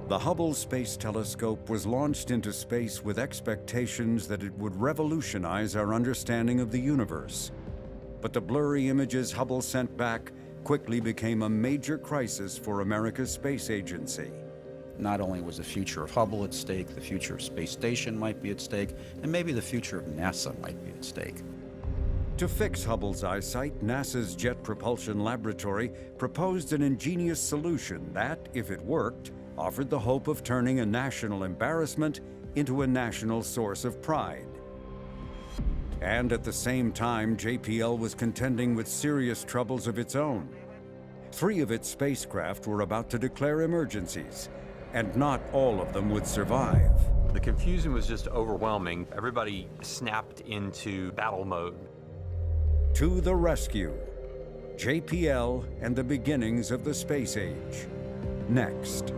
The Hubble Space Telescope was launched into space with expectations that it would revolutionize our understanding of the universe. But the blurry images Hubble sent back quickly became a major crisis for America's space agency. Not only was the future of Hubble at stake, the future of space station might be at stake, and maybe the future of NASA might be at stake. To fix Hubble's eyesight, NASA's Jet Propulsion Laboratory proposed an ingenious solution that, if it worked, offered the hope of turning a national embarrassment into a national source of pride. And at the same time, JPL was contending with serious troubles of its own. 3 of its spacecraft were about to declare emergencies, and not all of them would survive. The confusion was just overwhelming. Everybody snapped into battle mode. To the rescue, JPL and the beginnings of the space age. Next.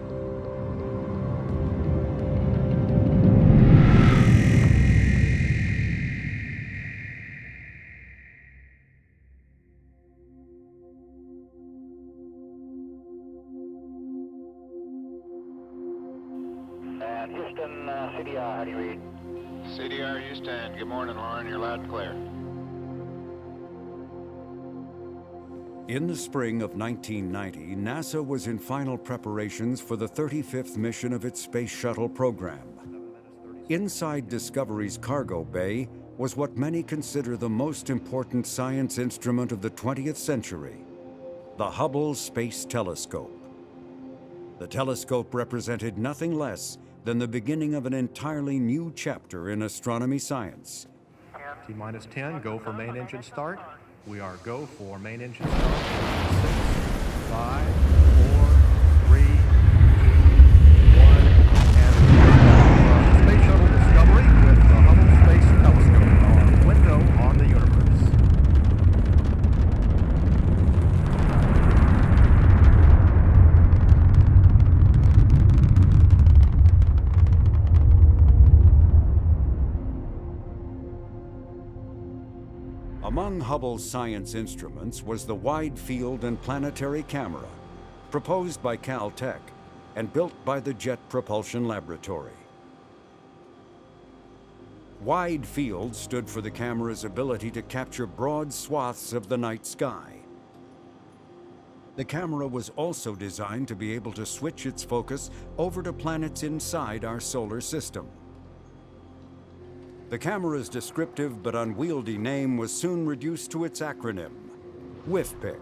Houston, CDR, how do you read? CDR Houston, good morning, Lauren, you're loud and clear. In the spring of 1990, NASA was in final preparations for the 35th mission of its Space Shuttle program. Inside Discovery's cargo bay was what many consider the most important science instrument of the 20th century, the Hubble Space Telescope. The telescope represented nothing less than the beginning of an entirely new chapter in astronomy science. T-minus 10, go for main engine start. We are go for main engine start. 6, 5, 4, 3, 2, 1, and Space Shuttle Discovery with the Hubble Space Telescope, our window on the universe. Among Hubble's science instruments was the Wide Field and Planetary Camera, proposed by Caltech and built by the Jet Propulsion Laboratory. Wide Field stood for the camera's ability to capture broad swaths of the night sky. The camera was also designed to be able to switch its focus over to planets inside our solar system. The camera's descriptive but unwieldy name was soon reduced to its acronym, WIFPIC.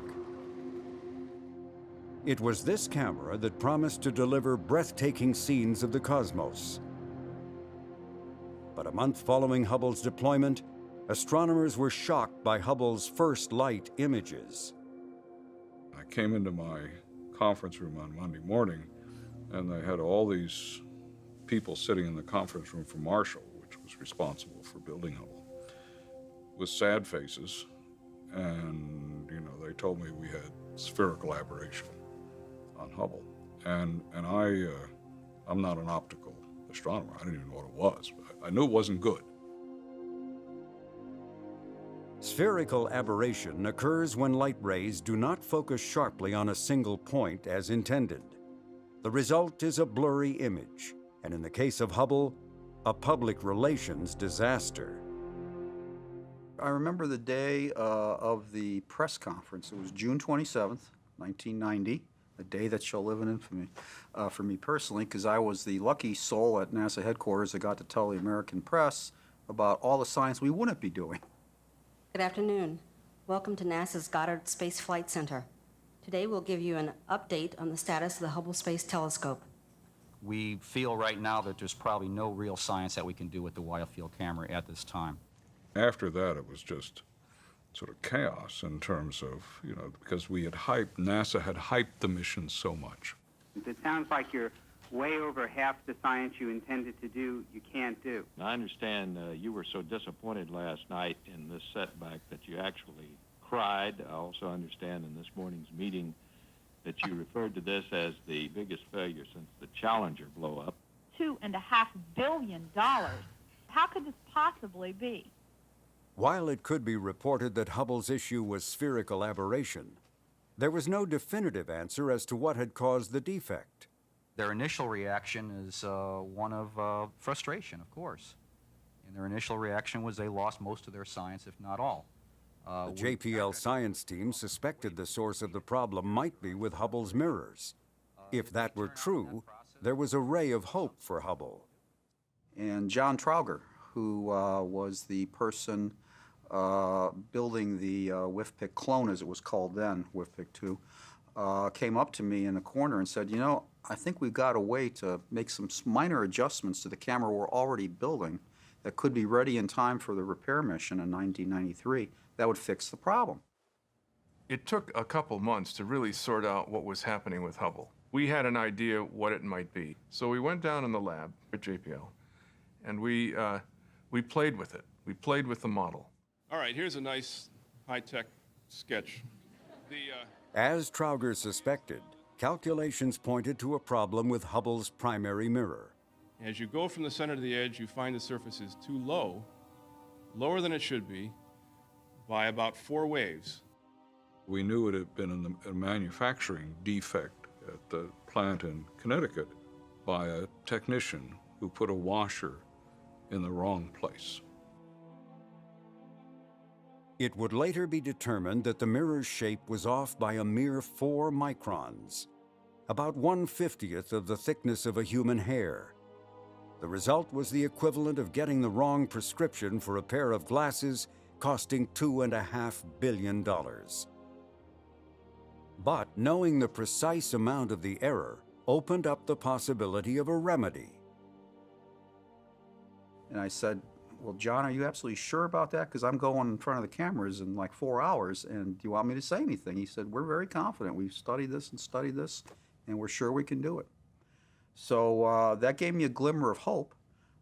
It was this camera that promised to deliver breathtaking scenes of the cosmos. But a month following Hubble's deployment, astronomers were shocked by Hubble's first light images. I came into my conference room on Monday morning, and they had all these people sitting in the conference room from Marshall, which was responsible for building Hubble, with sad faces, and they told me we had spherical aberration on Hubble, and I'm not an optical astronomer. I didn't even know what it was, but I knew it wasn't good. Spherical aberration occurs when light rays do not focus sharply on a single point as intended. The result is a blurry image, and in the case of Hubble, a public relations disaster. I remember the day of the press conference. It was June 27th, 1990, a day that shall live in infamy for me personally, because I was the lucky soul at NASA headquarters that got to tell the American press about all the science we wouldn't be doing. Good afternoon. Welcome to NASA's Goddard Space Flight Center. Today we'll give you an update on the status of the Hubble Space Telescope. We feel right now that there's probably no real science that we can do with the wide field camera at this time. After that, it was just sort of chaos in terms of, because NASA had hyped the mission so much. It sounds like you're way over half the science you intended to do, you can't do. I understand you were so disappointed last night in this setback that you actually cried. I also understand in this morning's meeting that you referred to this as the biggest failure since the Challenger blow-up. $2.5 billion. How could this possibly be? While it could be reported that Hubble's issue was spherical aberration, there was no definitive answer as to what had caused the defect. Their initial reaction is one of frustration, of course. And their initial reaction was they lost most of their science, if not all. The JPL science team suspected the source of the problem might be with Hubble's mirrors. If that were true, there was a ray of hope for Hubble. And John Trauger, who was the person building the WIFPIC clone, as it was called then, WIFPIC 2, came up to me in the corner and said, you know, I think we've got a way to make some minor adjustments to the camera we're already building that could be ready in time for the repair mission in 1993 that would fix the problem. It took a couple months to really sort out what was happening with Hubble. We had an idea what it might be. So we went down in the lab at JPL, and we played with it. We played with the model. All right, here's a nice high-tech sketch. As Trauger suspected, calculations pointed to a problem with Hubble's primary mirror. As you go from the center to the edge, you find the surface is too low, lower than it should be, by about 4 waves. We knew it had been a manufacturing defect at the plant in Connecticut by a technician who put a washer in the wrong place. It would later be determined that the mirror's shape was off by a mere 4 microns, about 1/50th of the thickness of a human hair. The result was the equivalent of getting the wrong prescription for a pair of glasses costing $2.5 billion. But knowing the precise amount of the error opened up the possibility of a remedy. And I said, well, John, are you absolutely sure about that? Because I'm going in front of the cameras in like 4 hours, and do you want me to say anything? He said, we're very confident. We've studied this, and we're sure we can do it. So that gave me a glimmer of hope.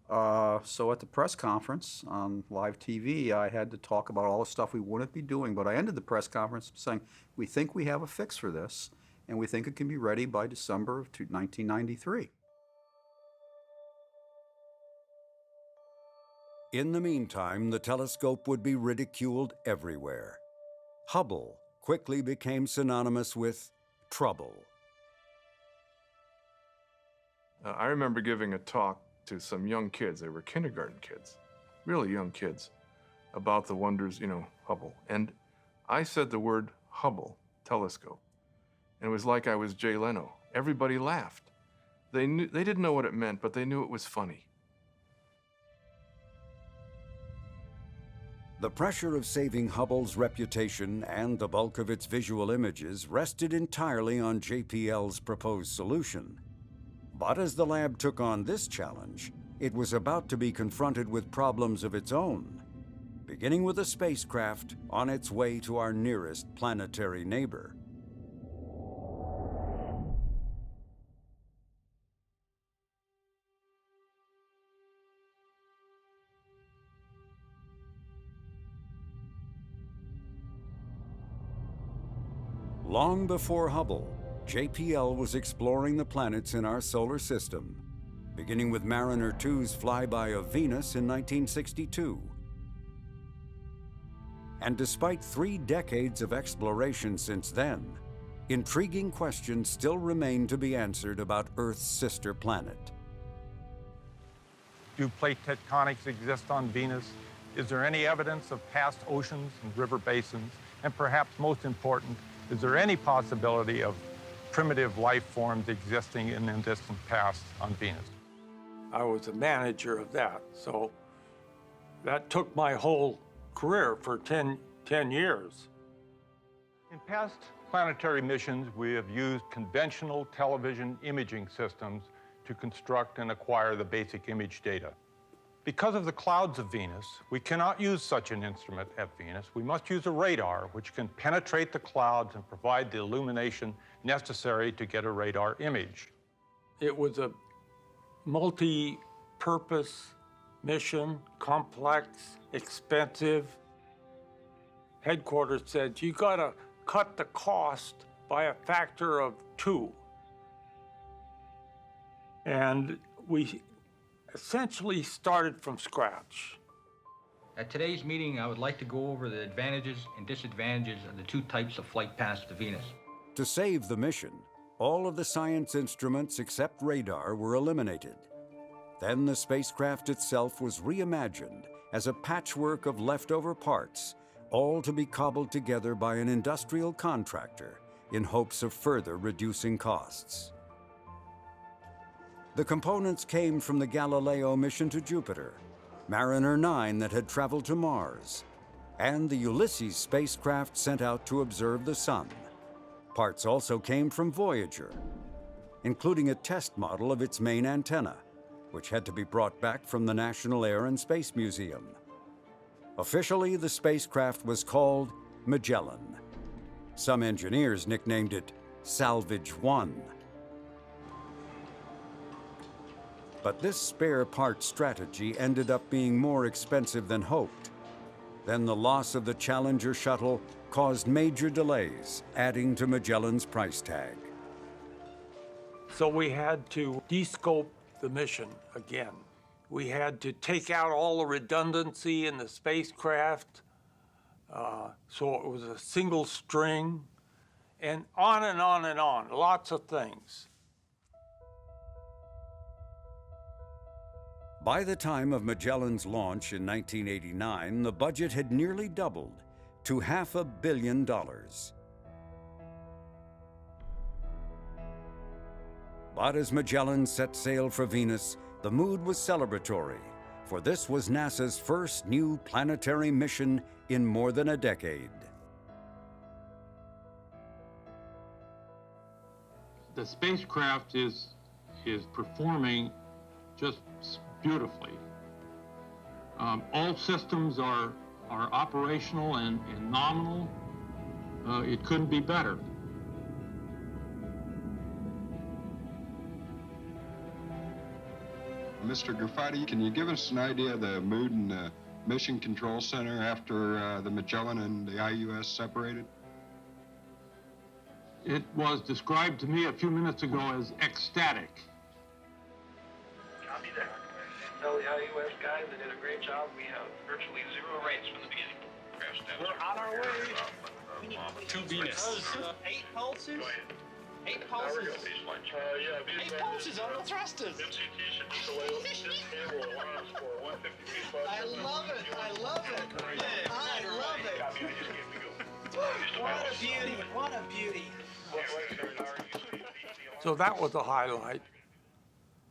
So at the press conference on live TV, I had to talk about all the stuff we wouldn't be doing, but I ended the press conference saying, we think we have a fix for this, and we think it can be ready by December of 1993. In the meantime, the telescope would be ridiculed everywhere. Hubble quickly became synonymous with trouble. I remember giving a talk to some young kids. They were kindergarten kids, really young kids, about the wonders, Hubble. And I said the word Hubble telescope. And it was like I was Jay Leno. Everybody laughed. They didn't know what it meant, but they knew it was funny. The pressure of saving Hubble's reputation and the bulk of its visual images rested entirely on JPL's proposed solution. But as the lab took on this challenge, it was about to be confronted with problems of its own, beginning with a spacecraft on its way to our nearest planetary neighbor. Long before Hubble, JPL was exploring the planets in our solar system, beginning with Mariner 2's flyby of Venus in 1962. And despite 3 decades of exploration since then, intriguing questions still remain to be answered about Earth's sister planet. Do plate tectonics exist on Venus? Is there any evidence of past oceans and river basins? And perhaps most important, is there any possibility of primitive life forms existing in the distant past on Venus? I was a manager of that, so that took my whole career for 10 years. In past planetary missions, we have used conventional television imaging systems to construct and acquire the basic image data. Because of the clouds of Venus, we cannot use such an instrument at Venus. We must use a radar, which can penetrate the clouds and provide the illumination necessary to get a radar image. It was a multi-purpose mission, complex, expensive. Headquarters said, you gotta cut the cost by a factor of 2. And we essentially started from scratch. At today's meeting, I would like to go over the advantages and disadvantages of the 2 types of flight paths to Venus. To save the mission, All of the science instruments except radar were eliminated. Then the spacecraft itself was reimagined as a patchwork of leftover parts, all to be cobbled together by an industrial contractor in hopes of further reducing costs. The components came from the Galileo mission to Jupiter, Mariner 9 that had traveled to Mars, and the Ulysses spacecraft sent out to observe the Sun. Parts also came from Voyager, including a test model of its main antenna, which had to be brought back from the National Air and Space Museum. Officially, the spacecraft was called Magellan. Some engineers nicknamed it Salvage 1. But this spare part strategy ended up being more expensive than hoped. Then the loss of the Challenger shuttle caused major delays, adding to Magellan's price tag. So we had to descope the mission again. We had to take out all the redundancy in the spacecraft, so it was a single string, and on and on and on, lots of things. By the time of Magellan's launch in 1989, the budget had nearly doubled to $500 million. But as Magellan set sail for Venus, the mood was celebratory, for this was NASA's first new planetary mission in more than a decade. The spacecraft is performing just beautifully. All systems are operational and nominal. It couldn't be better. Mr. Graffiti, can you give us an idea of the mood in the Mission Control Center after the Magellan and the IUS separated? It was described to me a few minutes ago as ecstatic. Copy that. Tell the IUS guys they did a great job. We have virtually 0 rates from the beginning. We're on our way to Venus. 8 pulses? 8 pulses. 8 pulses on the thrusters. I love it. I love it. I love it. What a beauty. What a beauty. So that was a highlight,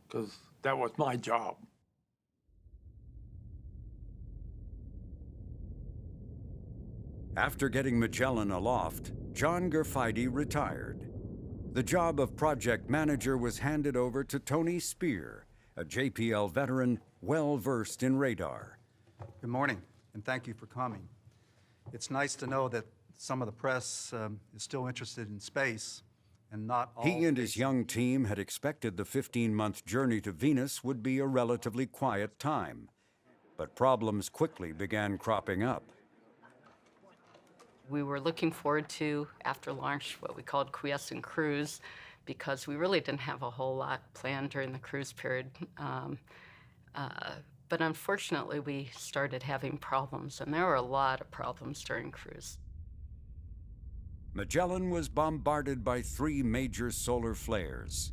because that was my job. After getting Magellan aloft, John Graffiti retired. The job of project manager was handed over to Tony Spear, a JPL veteran well-versed in radar. Good morning, and thank you for coming. It's nice to know that some of the press is still interested in space, and not all. He and his young team had expected the 15-month journey to Venus would be a relatively quiet time, but problems quickly began cropping up. We were looking forward to, after launch, what we called quiescent cruise, because we really didn't have a whole lot planned during the cruise period. But unfortunately, we started having problems, and there were a lot of problems during cruise. Magellan was bombarded by 3 major solar flares.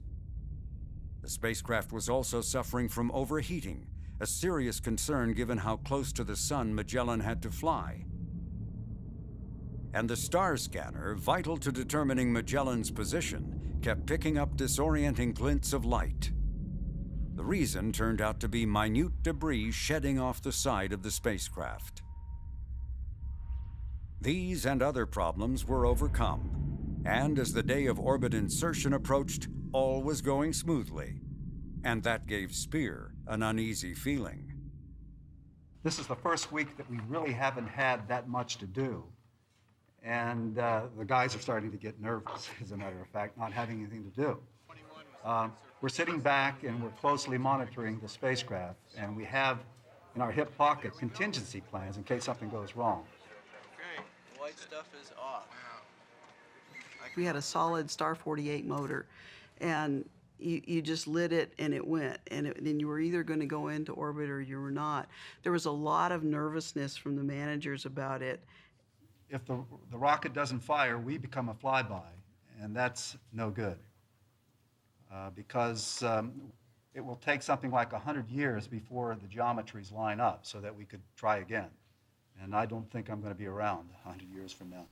The spacecraft was also suffering from overheating, a serious concern given how close to the sun Magellan had to fly. And the star scanner, vital to determining Magellan's position, kept picking up disorienting glints of light. The reason turned out to be minute debris shedding off the side of the spacecraft. These and other problems were overcome, and as the day of orbit insertion approached, all was going smoothly, and that gave Spear an uneasy feeling. This is the first week that we really haven't had that much to do. And the guys are starting to get nervous, as a matter of fact, not having anything to do. We're sitting back and we're closely monitoring the spacecraft, and we have in our hip pocket contingency plans in case something goes wrong. Okay, the white stuff is off. We had a solid Star 48 motor, and you just lit it and it went, and then you were either going to go into orbit or you were not. There was a lot of nervousness from the managers about it. If the rocket doesn't fire, we become a flyby, and that's no good. because it will take something like 100 years before the geometries line up so that we could try again. And I don't think I'm going to be around 100 years from now.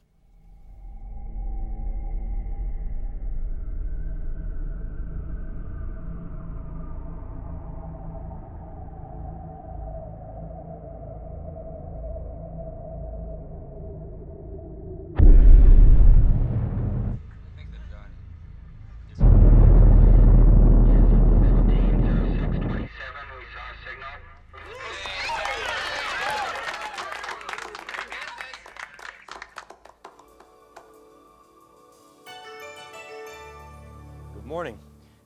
Morning.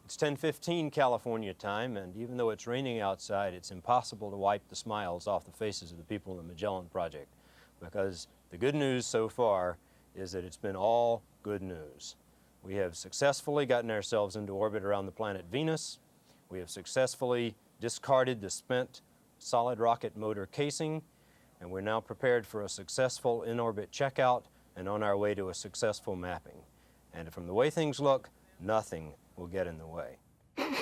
It's 10:15 California time, and even though it's raining outside, it's impossible to wipe the smiles off the faces of the people in the Magellan project, because the good news so far is that it's been all good news. We have successfully gotten ourselves into orbit around the planet Venus. We have successfully discarded the spent solid rocket motor casing, and we're now prepared for a successful in-orbit checkout and on our way to a successful mapping. And from the way things look, nothing will get in the way. It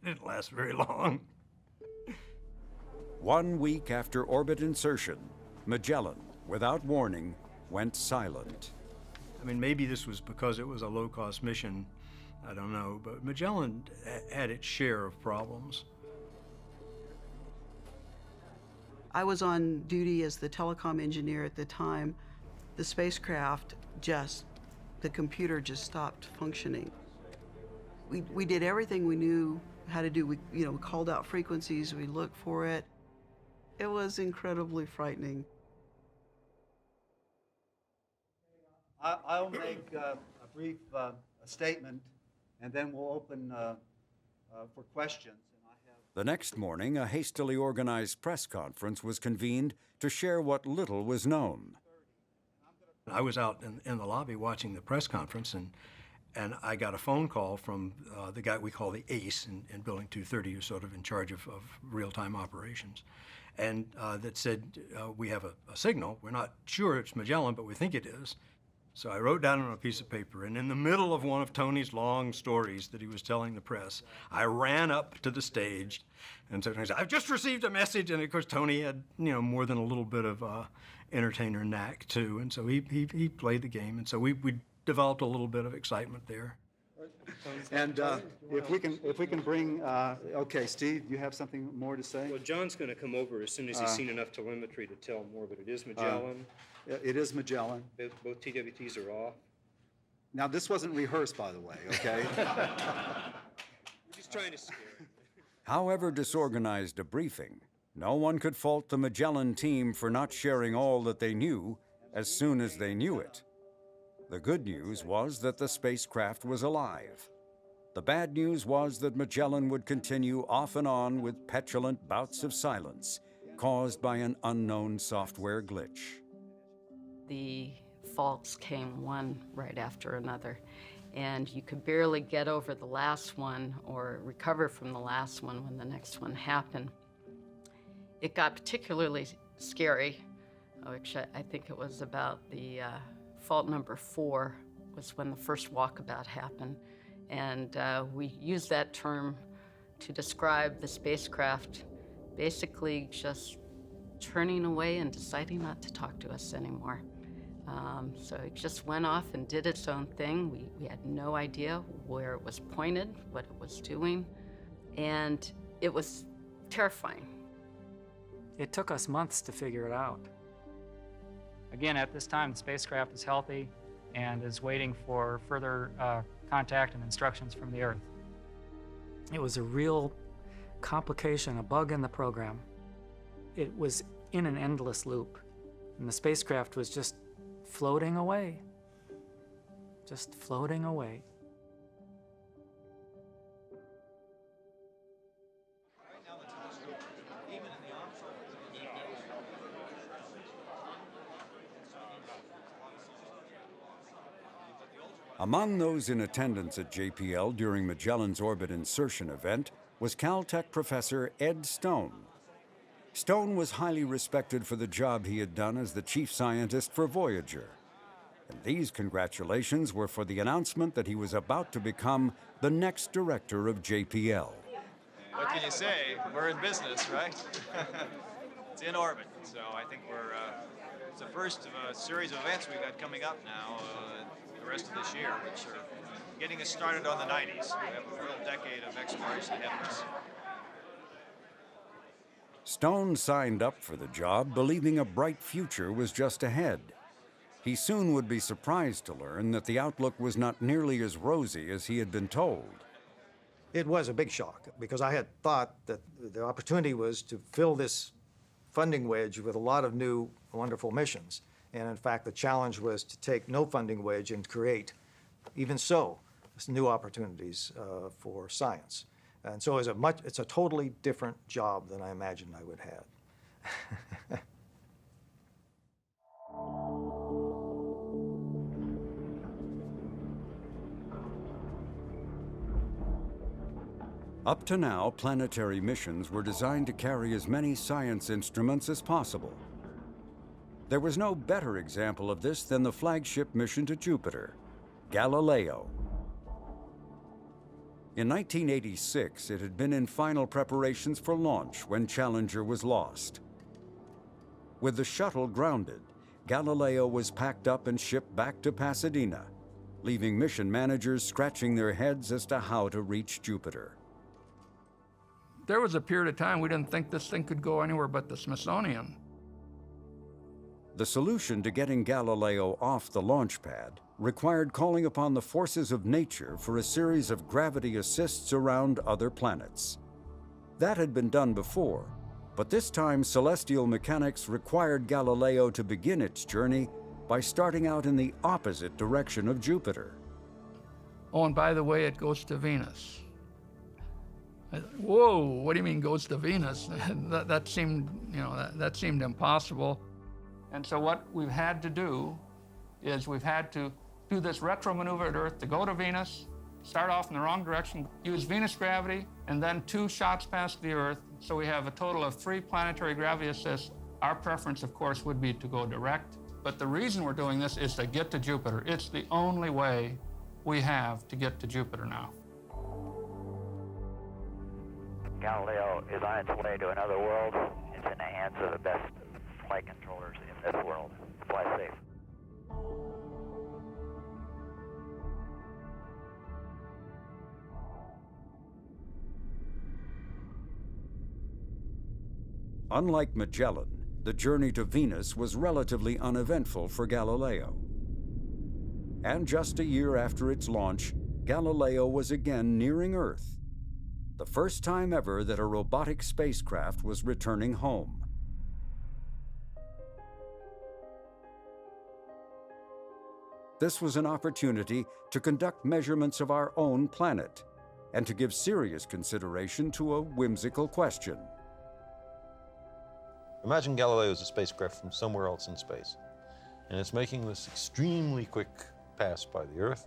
didn't last very long. 1 week after orbit insertion, Magellan, without warning, went silent. I mean, maybe this was because it was a low-cost mission. I don't know, but Magellan had its share of problems. I was on duty as the telecom engineer at the time. The spacecraft the computer just stopped functioning. We did everything we knew how to do. We called out frequencies, we looked for it. It was incredibly frightening. I'll make a brief statement, and then we'll open for questions. The next morning, a hastily organized press conference was convened to share what little was known. I was out in the lobby watching the press conference, and I got a phone call from the guy we call the ace in Building 230, who's sort of in charge of real-time operations, and that said, we have a signal. We're not sure it's Magellan, but we think it is. So I wrote down on a piece of paper, and in the middle of one of Tony's long stories that he was telling the press, I ran up to the stage, and so I said, I've just received a message, and of course Tony had, more than a little bit of entertainer knack too, and so he played the game, and so we developed a little bit of excitement there. And if we can bring, okay, Steve, you have something more to say? Well, John's going to come over as soon as he's seen enough telemetry to tell more, but it is Magellan. It is Magellan. Both TWTs are off. Now, this wasn't rehearsed, by the way, okay? We're just trying to scare him. However disorganized a briefing, no one could fault the Magellan team for not sharing all that they knew as soon as they knew it. The good news was that the spacecraft was alive. The bad news was that Magellan would continue off and on with petulant bouts of silence caused by an unknown software glitch. The faults came one right after another, and you could barely get over the last one or recover from the last one when the next one happened. It got particularly scary, which I think it was about the fault number 4 was when the first walkabout happened. And we used that term to describe the spacecraft basically just turning away and deciding not to talk to us anymore. So it just went off and did its own thing. We had no idea where it was pointed, what it was doing, and it was terrifying. It took us months to figure it out. Again, at this time, the spacecraft is healthy and is waiting for further contact and instructions from the Earth. It was a real complication, a bug in the program. It was in an endless loop, and the spacecraft was just floating away. Just floating away. Among those in attendance at JPL during Magellan's orbit insertion event was Caltech professor Ed Stone. Stone was highly respected for the job he had done as the chief scientist for Voyager. And these congratulations were for the announcement that he was about to become the next director of JPL. What can you say? We're in business, right? It's in orbit, so I think it's the first of a series of events we've got coming up now the rest of this year, which are getting us started on the 90s. We have a real decade of exploration ahead of us. Stone signed up for the job believing a bright future was just ahead. He soon would be surprised to learn that the outlook was not nearly as rosy as he had been told. It was a big shock because I had thought that the opportunity was to fill this funding wedge with a lot of new, wonderful missions. And in fact, the challenge was to take no funding wedge and create, even so, new opportunities for science. And so it's a totally different job than I imagined I would have. Up to now, planetary missions were designed to carry as many science instruments as possible. There was no better example of this than the flagship mission to Jupiter, Galileo. In 1986, it had been in final preparations for launch when Challenger was lost. With the shuttle grounded, Galileo was packed up and shipped back to Pasadena, leaving mission managers scratching their heads as to how to reach Jupiter. There was a period of time we didn't think this thing could go anywhere but the Smithsonian. The solution to getting Galileo off the launch pad required calling upon the forces of nature for a series of gravity assists around other planets. That had been done before, but this time celestial mechanics required Galileo to begin its journey by starting out in the opposite direction of Jupiter. Oh, and by the way, it goes to Venus. Whoa, what do you mean goes to Venus? that seemed, that seemed impossible. And so what we've had to do is we've had to do this retro maneuver at Earth to go to Venus, start off in the wrong direction, use Venus gravity, and then 2 shots past the Earth. So we have a total of 3 planetary gravity assists. Our preference, of course, would be to go direct. But the reason we're doing this is to get to Jupiter. It's the only way we have to get to Jupiter now. Galileo is on its way to another world. It's in the hands of the best flight controllers in this world. Fly safe. Unlike Magellan, the journey to Venus was relatively uneventful for Galileo. And just a year after its launch, Galileo was again nearing Earth, the first time ever that a robotic spacecraft was returning home. This was an opportunity to conduct measurements of our own planet and to give serious consideration to a whimsical question. Imagine Galileo is a spacecraft from somewhere else in space, and it's making this extremely quick pass by the Earth,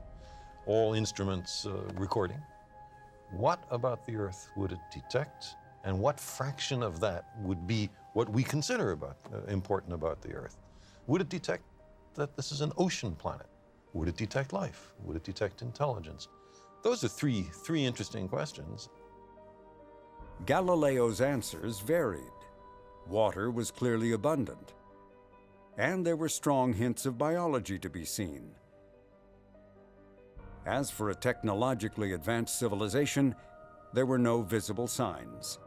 all instruments recording. What about the Earth would it detect, and what fraction of that would be what we consider important about the Earth? Would it detect that this is an ocean planet? Would it detect life? Would it detect intelligence? Those are three interesting questions. Galileo's answers varied. Water was clearly abundant, and there were strong hints of biology to be seen. As for a technologically advanced civilization, there were no visible signs.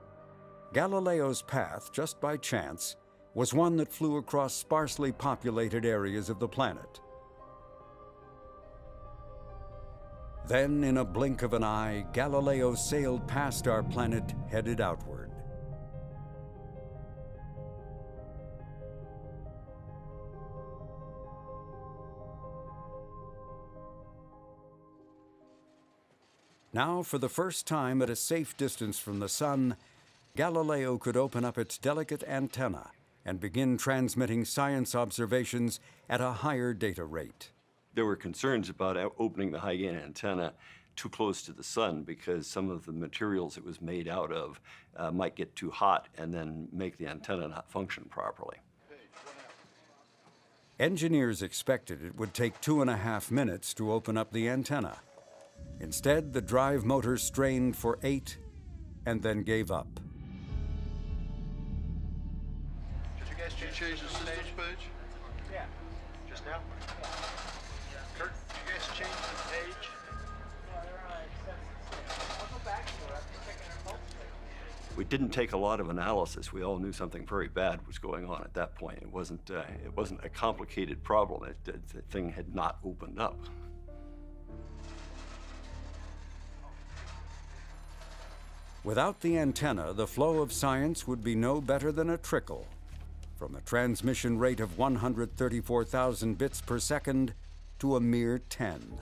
Galileo's path, just by chance, was one that flew across sparsely populated areas of the planet. Then, in a blink of an eye, Galileo sailed past our planet, headed outward. Now, for the first time at a safe distance from the sun, Galileo could open up its delicate antenna and begin transmitting science observations at a higher data rate. There were concerns about opening the high-gain antenna too close to the sun because some of the materials it was made out of might get too hot and then make the antenna not function properly. Engineers expected it would take 2.5 minutes to open up the antenna. Instead, the drive motor strained for 8 and then gave up. Did you guys change the systems page? Yeah. Just now? Kurt, did you guys change the page? We didn't take a lot of analysis. We all knew something very bad was going on at that point. It wasn't a complicated problem. The thing had not opened up. Without the antenna, the flow of science would be no better than a trickle, from a transmission rate of 134,000 bits per second to a mere 10.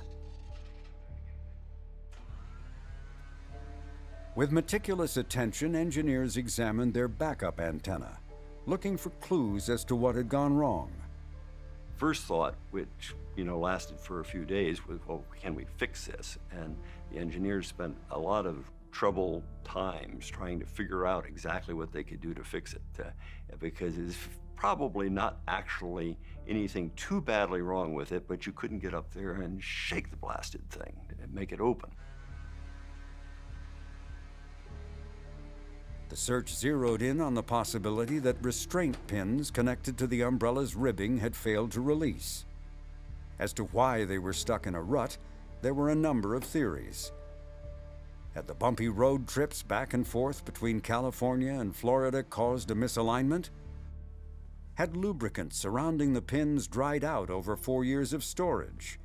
With meticulous attention, engineers examined their backup antenna, looking for clues as to what had gone wrong. First thought, which lasted for a few days, was, well, can we fix this? And the engineers spent a lot of trouble times trying to figure out exactly what they could do to fix it, because it's probably not actually anything too badly wrong with it, but you couldn't get up there and shake the blasted thing and make it open. The search zeroed in on the possibility that restraint pins connected to the umbrella's ribbing had failed to release. As to why they were stuck in a rut, there were a number of theories. Had the bumpy road trips back and forth between California and Florida caused a misalignment? Had lubricant surrounding the pins dried out over 4 years of storage?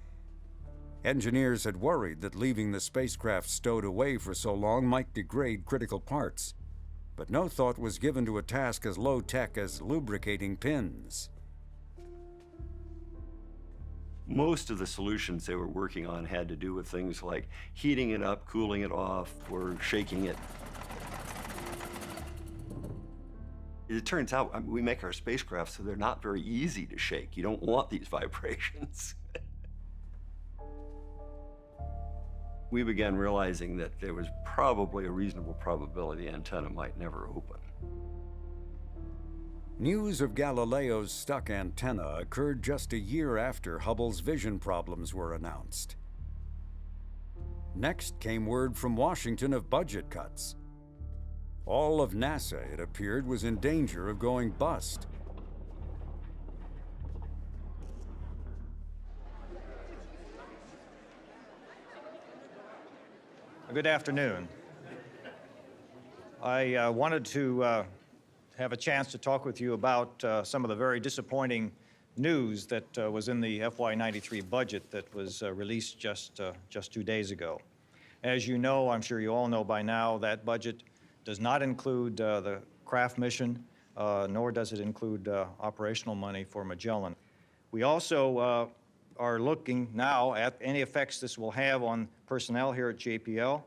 Engineers had worried that leaving the spacecraft stowed away for so long might degrade critical parts, but no thought was given to a task as low-tech as lubricating pins. Most of the solutions they were working on had to do with things like heating it up, cooling it off, or shaking it. It turns out we make our spacecraft so they're not very easy to shake. You don't want these vibrations. We began realizing that there was probably a reasonable probability the antenna might never open. News of Galileo's stuck antenna occurred just a year after Hubble's vision problems were announced. Next came word from Washington of budget cuts. All of NASA, it appeared, was in danger of going bust. Good afternoon. I wanted to have a chance to talk with you about some of the very disappointing news that was in the FY93 budget that was released just 2 days ago. As you know, I'm sure you all know by now, that budget does not include the craft mission, nor does it include operational money for Magellan. We also are looking now at any effects this will have on personnel here at JPL.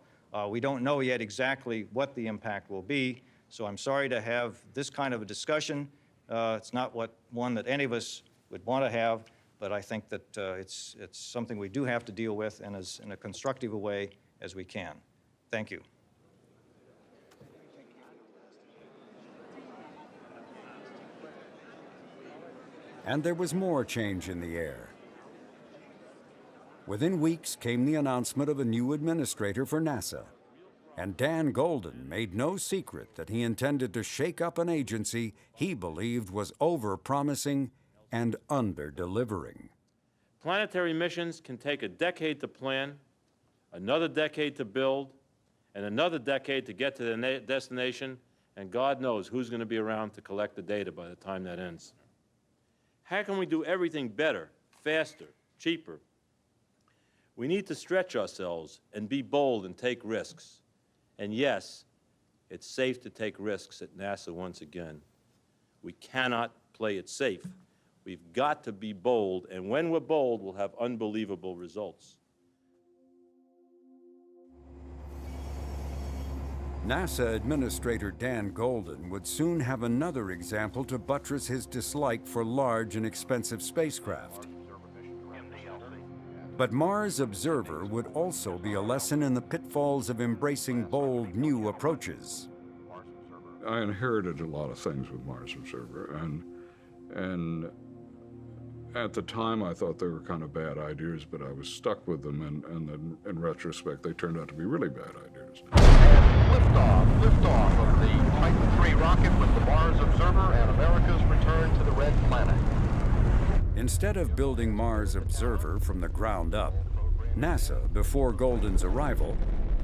We don't know yet exactly what the impact will be, so I'm sorry to have this kind of a discussion. It's not one that any of us would want to have, but I think that it's something we do have to deal with, and as in a constructive a way as we can. Thank you. And there was more change in the air. Within weeks came the announcement of a new administrator for NASA, and Dan Golden made no secret that he intended to shake up an agency he believed was over-promising and under-delivering. Planetary missions can take a decade to plan, another decade to build, and another decade to get to the destination, and God knows who's going to be around to collect the data by the time that ends. How can we do everything better, faster, cheaper? We need to stretch ourselves and be bold and take risks. And yes, it's safe to take risks at NASA once again. We cannot play it safe. We've got to be bold, and when we're bold, we'll have unbelievable results. NASA Administrator Dan Golden would soon have another example to buttress his dislike for large and expensive spacecraft. But Mars Observer would also be a lesson in the pitfalls of embracing bold new approaches. I inherited a lot of things with Mars Observer, and At the time, I thought they were kind of bad ideas, but I was stuck with them, and then in retrospect, they turned out to be really bad ideas. Liftoff of the Titan III rocket with the Mars Observer and America's return to the Red Planet. Instead of building Mars Observer from the ground up, NASA, before Golden's arrival,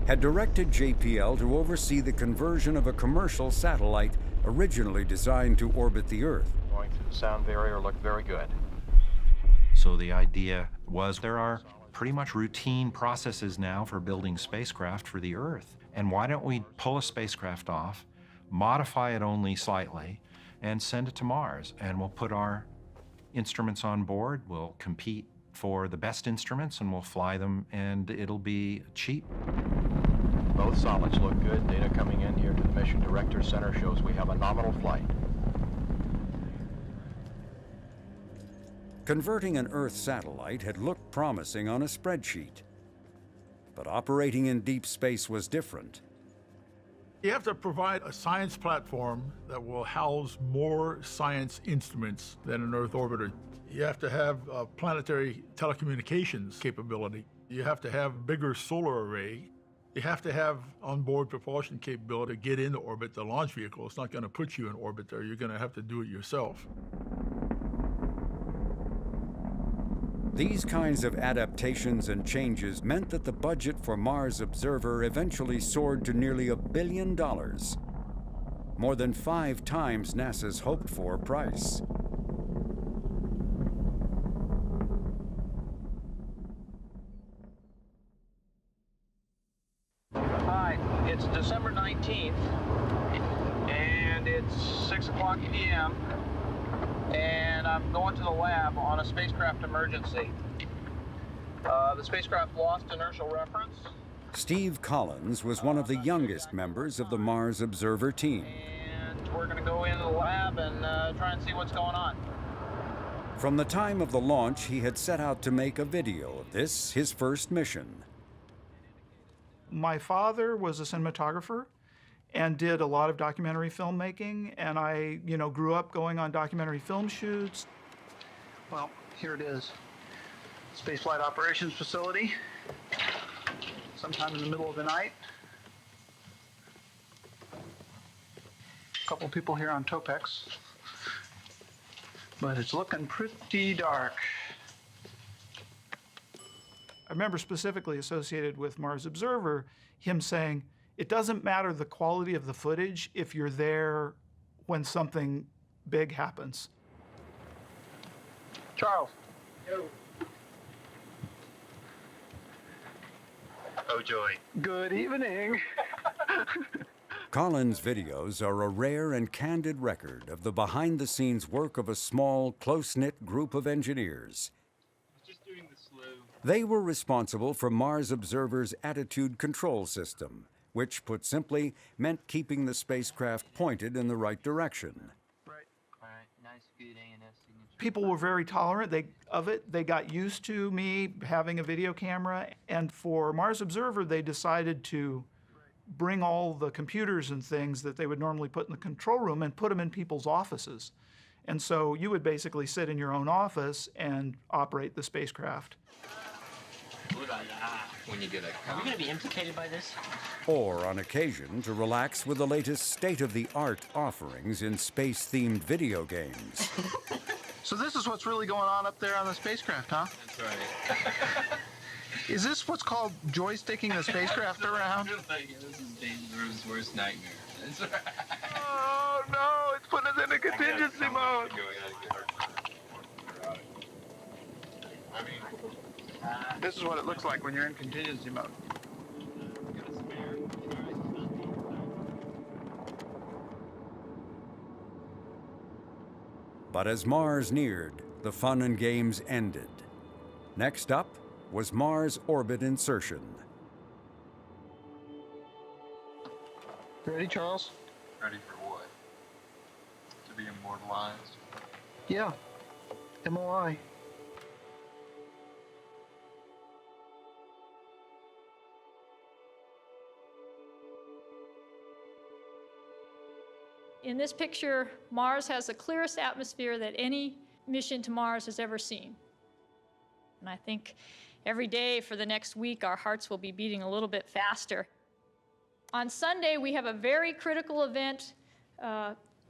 had directed JPL to oversee the conversion of a commercial satellite originally designed to orbit the Earth. Going through the sound barrier looked very good. So the idea was there are pretty much routine processes now for building spacecraft for the Earth. And why don't we pull a spacecraft off, modify it only slightly, and send it to Mars? And we'll put our instruments on board, we'll compete for the best instruments, and we'll fly them, and it'll be cheap. Both solids look good. Data coming in here to the Mission Director Center shows we have a nominal flight. Converting an Earth satellite had looked promising on a spreadsheet. But operating in deep space was different. You have to provide a science platform that will house more science instruments than an Earth orbiter. You have to have a planetary telecommunications capability. You have to have a bigger solar array. You have to have onboard propulsion capability to get into orbit. The launch vehicle is not going to put you in orbit there. You're going to have to do it yourself. These kinds of adaptations and changes meant that the budget for Mars Observer eventually soared to nearly $1 billion, more than 5 times NASA's hoped-for price. Hi, it's December 19th, and it's 6 o'clock p.m., and I'm going to the lab on a spacecraft emergency. The spacecraft lost inertial reference. Steve Collins was one of the youngest members of the Mars Observer team. And we're going to go into the lab and try and see what's going on. From the time of the launch, he had set out to make a video of this, his first mission. My father was a cinematographer and did a lot of documentary filmmaking, and I, grew up going on documentary film shoots. Well, here it is. Spaceflight Operations Facility. Sometime in the middle of the night. A couple people here on Topex. But it's looking pretty dark. I remember specifically associated with Mars Observer, him saying, it doesn't matter the quality of the footage if you're there when something big happens. Charles. Yo. Oh, joy. Good evening. Collins' videos are a rare and candid record of the behind-the-scenes work of a small, close-knit group of engineers. Just doing the slow. They were responsible for Mars Observer's attitude control system, which, put simply, meant keeping the spacecraft pointed in the right direction. Right. All right. Nice, good A&S signature. People were very tolerant of it. They got used to me having a video camera. And for Mars Observer, they decided to bring all the computers and things that they would normally put in the control room and put them in people's offices. And so you would basically sit in your own office and operate the spacecraft. When you get a... Are we going to be implicated by this? Or, on occasion, to relax with the latest state-of-the-art offerings in space-themed video games. So this is what's really going on up there on the spacecraft, huh? That's right. Is this what's called joysticking the spacecraft around? This is Danger's worst nightmare. That's right. Oh, no, it's putting us into contingency mode. This is what it looks like when you're in contingency mode. But as Mars neared, the fun and games ended. Next up was Mars orbit insertion. Ready, Charles? Ready for what? To be immortalized? Yeah. MOI. In this picture, Mars has the clearest atmosphere that any mission to Mars has ever seen. And I think every day for the next week, our hearts will be beating a little bit faster. On Sunday, we have a very critical event,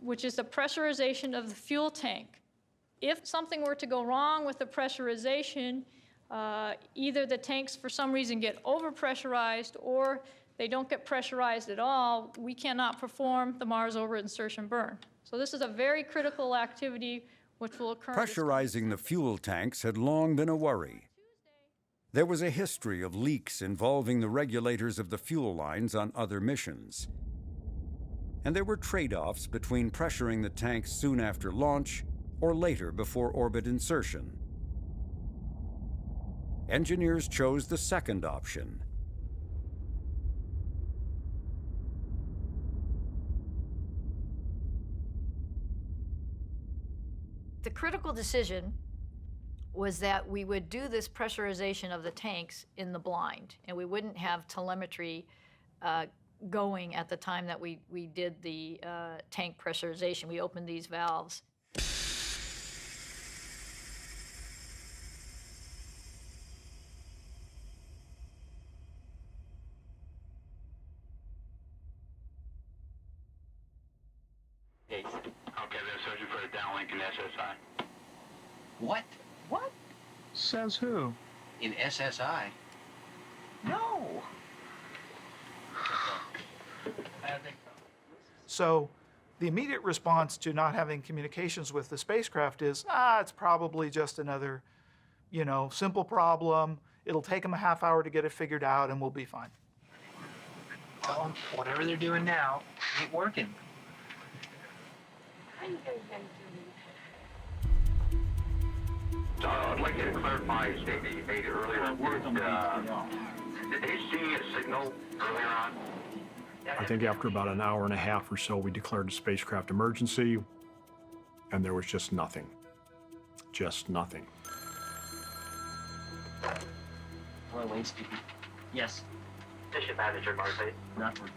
which is the pressurization of the fuel tank. If something were to go wrong with the pressurization, either the tanks for some reason get overpressurized or they don't get pressurized at all, we cannot perform the Mars orbit insertion burn. So this is a very critical activity which will occur. Pressurizing the fuel tanks had long been a worry. There was a history of leaks involving the regulators of the fuel lines on other missions. And there were trade-offs between pressuring the tanks soon after launch or later before orbit insertion. Engineers chose the second option. The critical decision was that we would do this pressurization of the tanks in the blind, and we wouldn't have telemetry going at the time that we did the tank pressurization. We opened these valves. Okay, they're searching for a downlink in SSI. What? What? Says who? In SSI? No. So the immediate response to not having communications with the spacecraft is, it's probably just another, simple problem. It'll take them a half hour to get it figured out and we'll be fine. Tell them whatever they're doing now ain't working. I'd like you to clarify a statement you made earlier. Did they see a signal earlier on? I think after about an hour and a half or so, we declared a spacecraft emergency, and there was just nothing. Just nothing. Hello, Wayne speaking. Yes. Mission manager, Marcy. Nothing.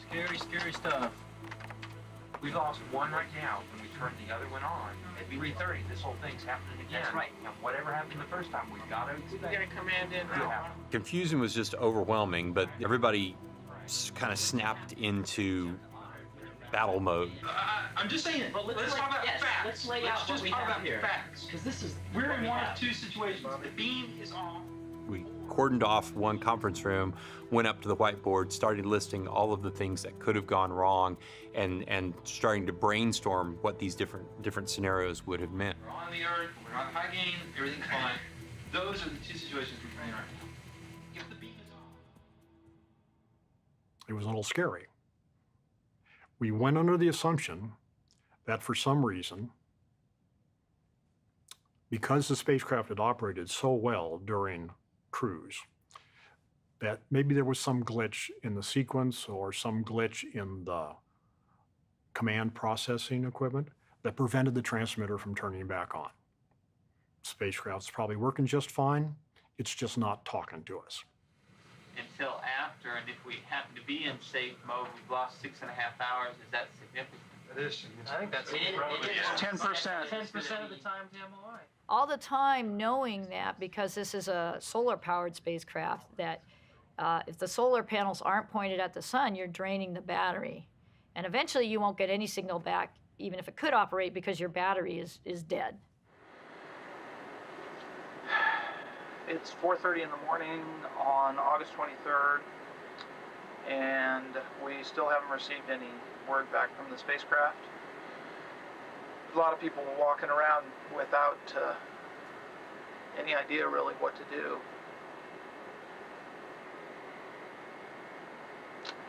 Scary, scary stuff. We lost one right now when we turned the other one on. At 3:30, this whole thing's happening again. That's right. And whatever happened the first time, we've got to expect. We got a command in now. Confusion was just overwhelming, but everybody kind of snapped into battle mode. I'm just saying, but let's talk about facts. Let's lay out what we have here. Facts, because we're in one of two situations. The beam is on. We cordoned off one conference room, went up to the whiteboard, started listing all of the things that could have gone wrong, and starting to brainstorm what these different scenarios would have meant. We're on the Earth, we're on high gain, everything's fine. Those are the two situations we're in right now. If the beam is on. It was a little scary. We went under the assumption that for some reason, because the spacecraft had operated so well during cruise, that maybe there was some glitch in the sequence or some glitch in the command processing equipment that prevented the transmitter from turning back on. Spacecraft's probably working just fine. It's just not talking to us. Until after, and if we happen to be in safe mode, we've lost 6.5 hours. Is that significant? It is. I think that's 10%. 10% of the time to MOI. All the time knowing that, because this is a solar-powered spacecraft, that if the solar panels aren't pointed at the sun, you're draining the battery. And eventually you won't get any signal back, even if it could operate, because your battery is dead. It's 4:30 in the morning on August 23rd, and we still haven't received any word back from the spacecraft. A lot of people were walking around without any idea really what to do.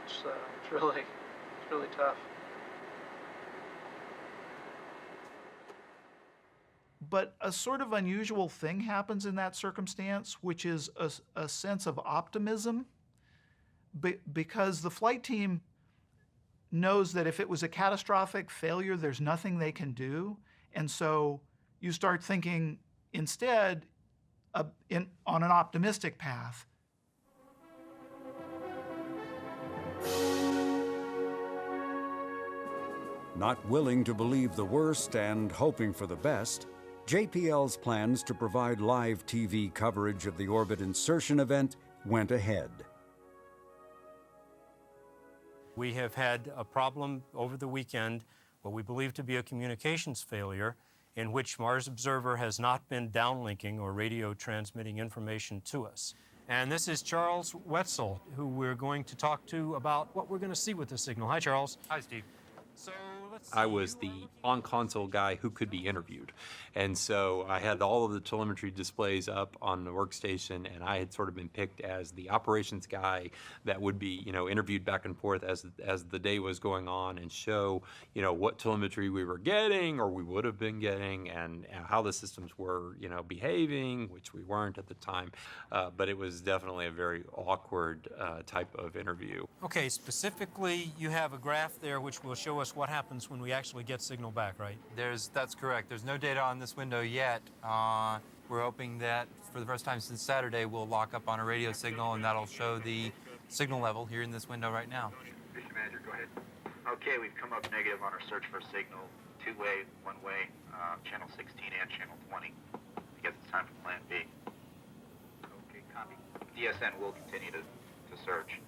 It's really tough. But a sort of unusual thing happens in that circumstance, which is a sense of optimism, because the flight team knows that if it was a catastrophic failure, there's nothing they can do. And so you start thinking instead on an optimistic path. Not willing to believe the worst and hoping for the best, JPL's plans to provide live TV coverage of the orbit insertion event went ahead. We have had a problem over the weekend, what we believe to be a communications failure, in which Mars Observer has not been downlinking or radio transmitting information to us. And this is Charles Wetzel, who we're going to talk to about what we're going to see with the signal. Hi, Charles. Hi, Steve. I was the on-console guy who could be interviewed. And so I had all of the telemetry displays up on the workstation, and I had sort of been picked as the operations guy that would be, interviewed back and forth as the day was going on and show, what telemetry we were getting or we would have been getting and how the systems were, behaving, which we weren't at the time. But it was definitely a very awkward type of interview. Okay, specifically, you have a graph there which will show us what happens when we actually get signal back, right? That's correct. There's no data on this window yet. We're hoping that for the first time since Saturday, we'll lock up on a radio signal, and that'll show the signal level here in this window right now. Mr. Manager, go ahead. Okay, we've come up negative on our search for a signal. Two-way, one-way, channel 16 and channel 20. I guess it's time for plan B. Okay, copy. DSN will continue to search.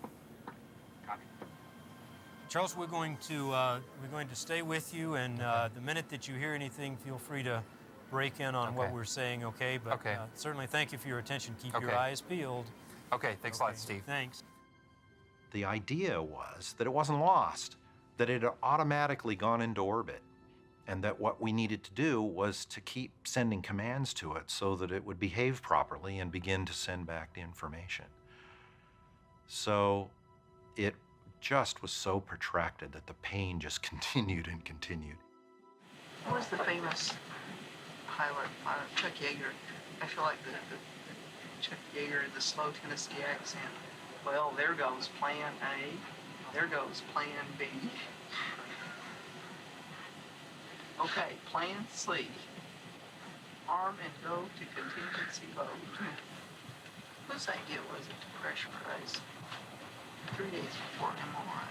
Copy. Charles, we're going to stay with you, and the minute that you hear anything, feel free to break in on what we're saying, okay? But certainly thank you for your attention. Keep your eyes peeled. Okay, thanks a lot, Steve. Thanks. The idea was that it wasn't lost, that it had automatically gone into orbit, and that what we needed to do was to keep sending commands to it so that it would behave properly and begin to send back the information. So it just was so protracted that the pain just continued and continued. Who was the famous pilot, Chuck Yeager? I feel like the Chuck Yeager, the slow Tennessee accent. Well, there goes plan A, there goes plan B. Okay, plan C. Arm and go to contingency mode. Whose idea was it to pressurize 3 days before MRI?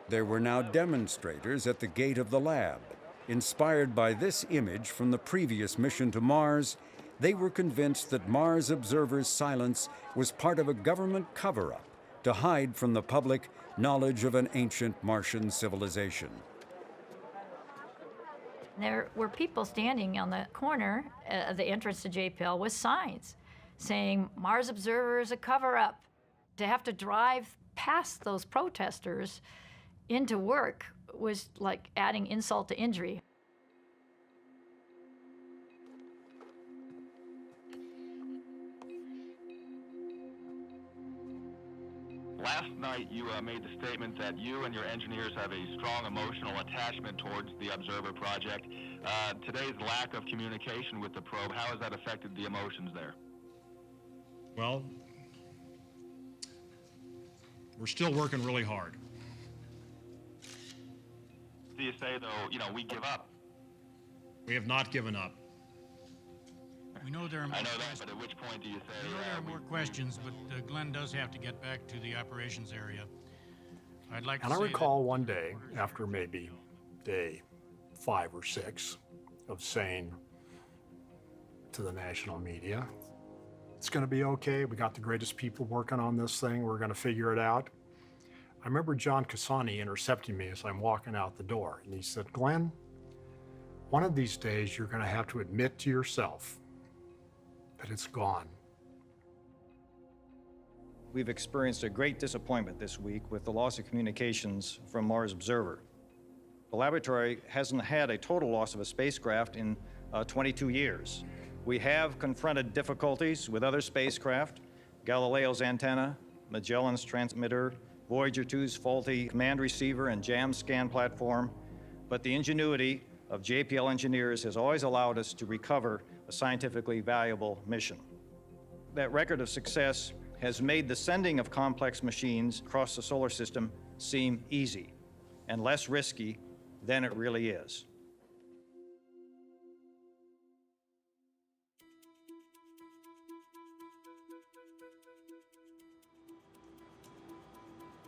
There were now demonstrators at the gate of the lab. Inspired by this image from the previous mission to Mars, they were convinced that Mars Observer's silence was part of a government cover-up to hide from the public knowledge of an ancient Martian civilization. There were people standing on the corner of the entrance to JPL with signs saying Mars Observer is a cover-up. To have to drive past those protesters into work was like adding insult to injury. Last night, you made the statement that you and your engineers have a strong emotional attachment towards the Observer project. Today's lack of communication with the probe, how has that affected the emotions there? Well, we're still working really hard. Do you say, though, we give up? We have not given up. We know there are more questions. That, but at which point do you say... We know there are more questions, but Glenn does have to get back to the operations area. I'd like to say I recall one day, after maybe day 5 or 6, of saying to the national media, it's going to be okay. We got the greatest people working on this thing. We're going to figure it out. I remember John Cassani intercepting me as I'm walking out the door, and he said, Glenn, one of these days you're going to have to admit to yourself that it's gone. We've experienced a great disappointment this week with the loss of communications from Mars Observer. The laboratory hasn't had a total loss of a spacecraft in 22 years. We have confronted difficulties with other spacecraft, Galileo's antenna, Magellan's transmitter, Voyager 2's faulty command receiver and jam scan platform, but the ingenuity of JPL engineers has always allowed us to recover a scientifically valuable mission. That record of success has made the sending of complex machines across the solar system seem easy and less risky than it really is.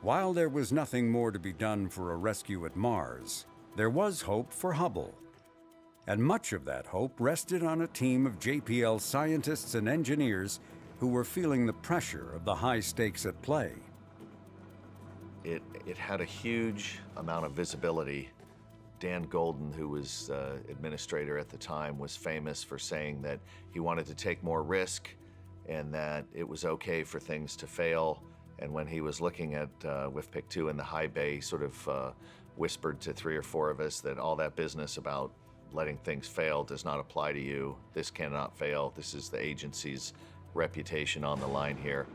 While there was nothing more to be done for a rescue at Mars, there was hope for Hubble. And much of that hope rested on a team of JPL scientists and engineers who were feeling the pressure of the high stakes at play. It had a huge amount of visibility. Dan Golden, who was administrator at the time, was famous for saying that he wanted to take more risk and that it was okay for things to fail. And when he was looking at WFPIC 2 in the high bay, sort of whispered to 3 or 4 of us that all that business about letting things fail does not apply to you. This cannot fail. This is the agency's reputation on the line here.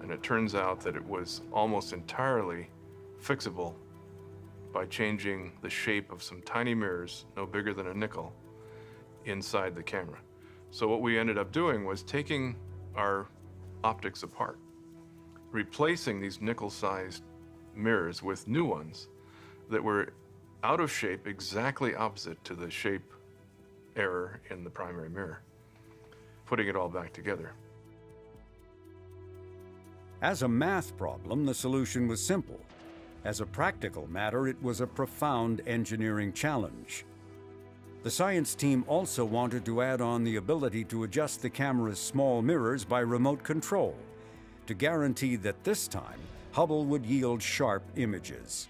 And it turns out that it was almost entirely fixable by changing the shape of some tiny mirrors, no bigger than a nickel, inside the camera. So what we ended up doing was taking our optics apart, replacing these nickel-sized mirrors with new ones that were out of shape, exactly opposite to the shape error in the primary mirror, putting it all back together. As a math problem, the solution was simple. As a practical matter, it was a profound engineering challenge. The science team also wanted to add on the ability to adjust the camera's small mirrors by remote control, to guarantee that this time, Hubble would yield sharp images.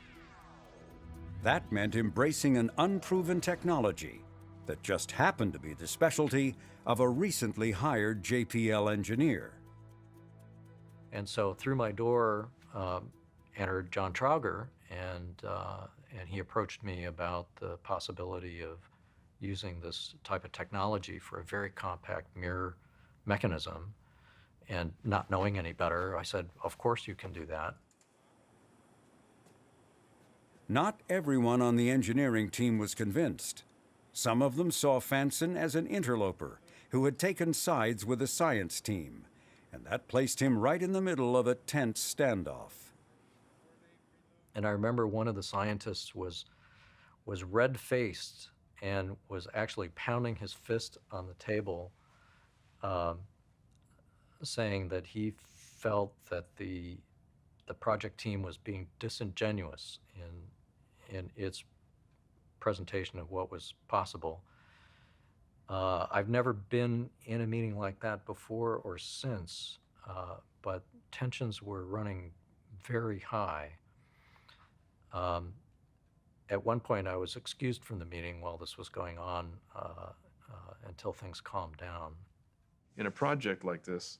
That meant embracing an unproven technology that just happened to be the specialty of a recently hired JPL engineer. And so through my door entered John Trauger, and he approached me about the possibility of using this type of technology for a very compact mirror mechanism. And not knowing any better, I said, of course you can do that. Not everyone on the engineering team was convinced. Some of them saw Fanson as an interloper who had taken sides with the science team, and that placed him right in the middle of a tense standoff. And I remember one of the scientists was red-faced and was actually pounding his fist on the table, saying that he felt that the project team was being disingenuous in its presentation of what was possible. I've never been in a meeting like that before or since, but tensions were running very high. At one point, I was excused from the meeting while this was going on until things calmed down. In a project like this,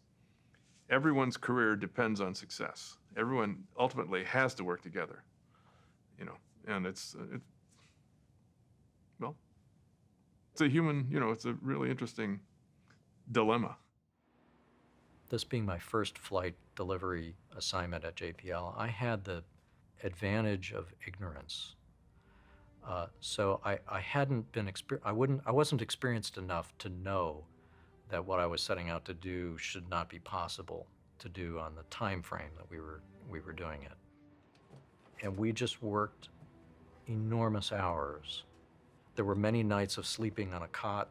everyone's career depends on success. Everyone ultimately has to work together, and it's a human, it's a really interesting dilemma. This being my first flight delivery assignment at JPL, I had the advantage of ignorance. So I hadn't been I wasn't experienced enough to know that what I was setting out to do should not be possible to do on the time frame that we were doing it. And we just worked enormous hours. There were many nights of sleeping on a cot,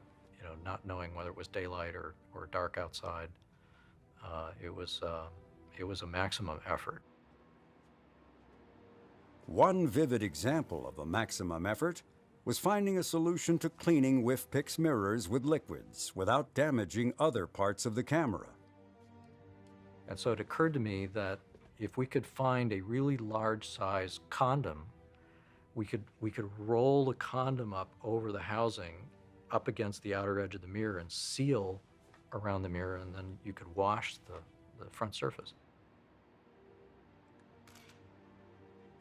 not knowing whether it was daylight or dark outside. It was a maximum effort. One vivid example of a maximum effort was finding a solution to cleaning WFPIC's mirrors with liquids without damaging other parts of the camera. And so it occurred to me that if we could find a really large size condom, we could roll the condom up over the housing up against the outer edge of the mirror and seal around the mirror, and then you could wash the front surface.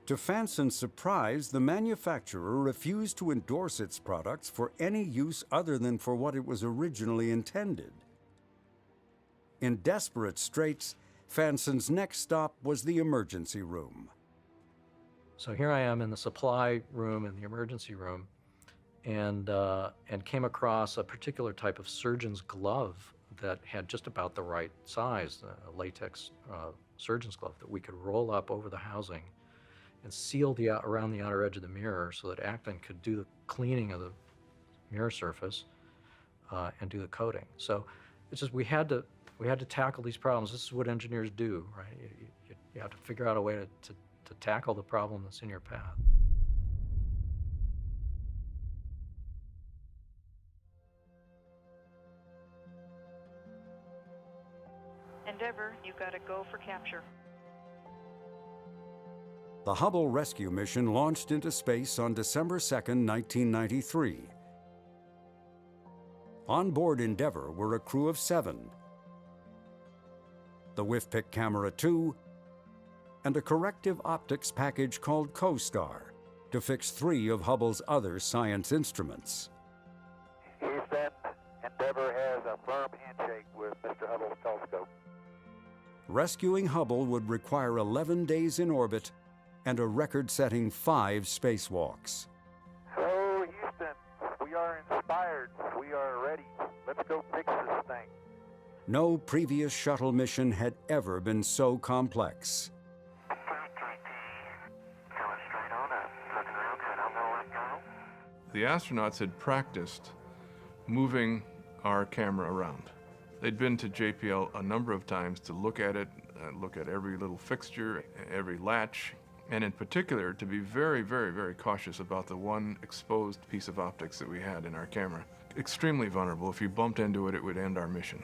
To Fanson's surprise, the manufacturer refused to endorse its products for any use other than for what it was originally intended. In desperate straits, Fanson's next stop was the emergency room. So here I am in the supply room, in the emergency room, and came across a particular type of surgeon's glove that had just about the right size, a latex surgeon's glove that we could roll up over the housing and seal around the outer edge of the mirror so that Acton could do the cleaning of the mirror surface and do the coating. So it's just we had to tackle these problems. This is what engineers do, right? You have to figure out a way to tackle the problem that's in your path. Endeavour, you've got to go for capture. The Hubble rescue mission launched into space on December 2, 1993. On board Endeavour were a crew of 7, the WIFPIC Camera 2, and a corrective optics package called CoStar to fix 3 of Hubble's other science instruments. Houston, Endeavour has a firm handshake with Mr. Hubble's telescope. Rescuing Hubble would require 11 days in orbit and a record-setting 5 spacewalks. So, Houston, we are inspired. We are ready. Let's go fix this thing. No previous shuttle mission had ever been so complex. The astronauts had practiced moving our camera around. They'd been to JPL a number of times to look at it, look at every little fixture, every latch, and in particular to be very, very, very cautious about the one exposed piece of optics that we had in our camera. Extremely vulnerable. If you bumped into it, it would end our mission.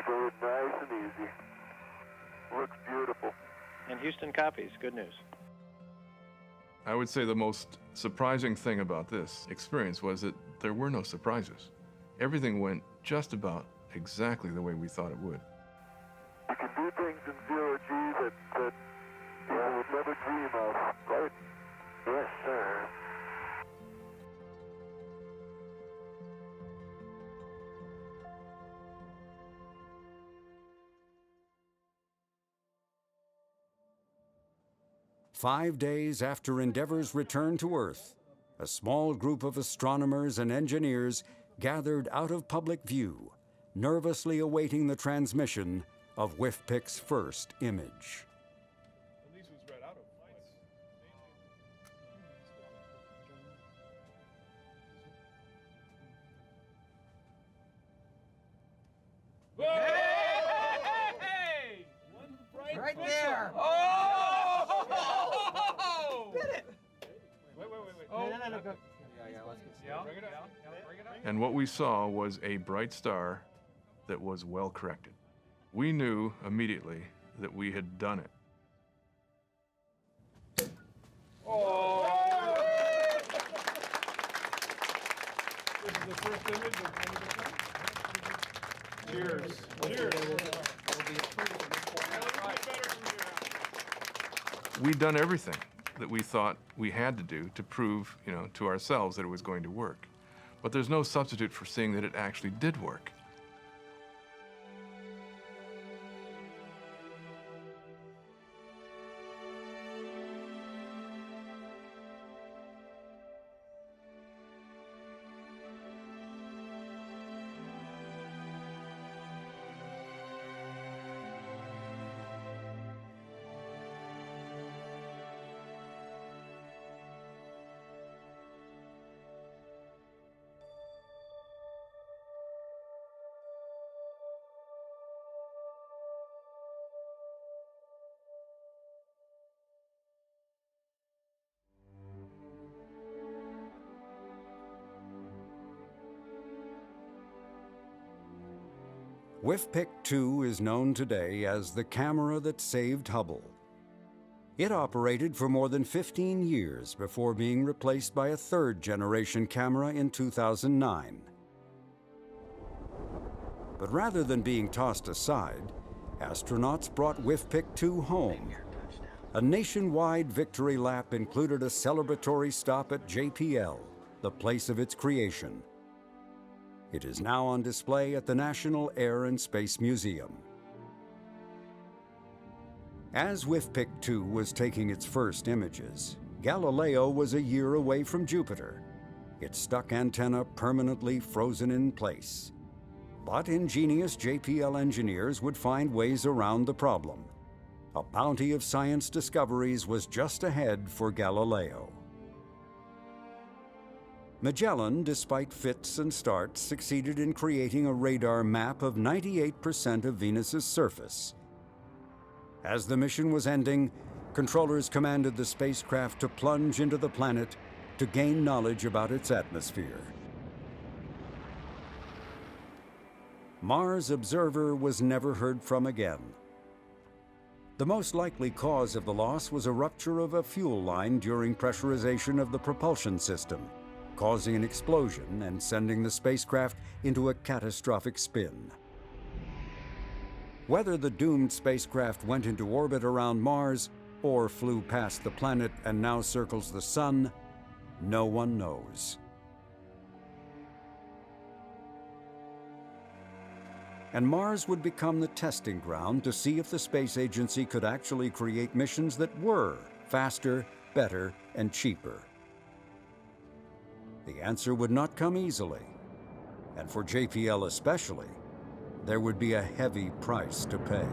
Going nice and easy. Looks beautiful. And Houston copies. Good news. I would say the most surprising thing about this experience was that there were no surprises. Everything went just about exactly the way we thought it would. You can do things in zero-G that people would never dream of, right? Yes, sir. Five days after Endeavour's return to Earth, a small group of astronomers and engineers gathered out of public view, nervously awaiting the transmission of WIFPIC's first image. Hey! Right there! Oh! Did it! Wait. Oh. No, go. Yeah, let's get bring it up. And what we saw was a bright star that was well corrected. We knew immediately that we had done it. Oh! This is the first image of Cheers. Cheers. We'd done everything that we thought we had to do to prove, to ourselves that it was going to work. But there's no substitute for seeing that it actually did work. WIFPIC 2 is known today as the camera that saved Hubble. It operated for more than 15 years before being replaced by a third-generation camera in 2009. But rather than being tossed aside, astronauts brought WIFPIC 2 home. A nationwide victory lap included a celebratory stop at JPL, the place of its creation. It is now on display at the National Air and Space Museum. As WIFPIC 2 was taking its first images, Galileo was a year away from Jupiter, its stuck antenna permanently frozen in place. But ingenious JPL engineers would find ways around the problem. A bounty of science discoveries was just ahead for Galileo. Magellan, despite fits and starts, succeeded in creating a radar map of 98% of Venus's surface. As the mission was ending, controllers commanded the spacecraft to plunge into the planet to gain knowledge about its atmosphere. Mars Observer was never heard from again. The most likely cause of the loss was a rupture of a fuel line during pressurization of the propulsion system, causing an explosion and sending the spacecraft into a catastrophic spin. Whether the doomed spacecraft went into orbit around Mars or flew past the planet and now circles the Sun, no one knows. And Mars would become the testing ground to see if the space agency could actually create missions that were faster, better, and cheaper. The answer would not come easily, and for JPL especially, there would be a heavy price to pay.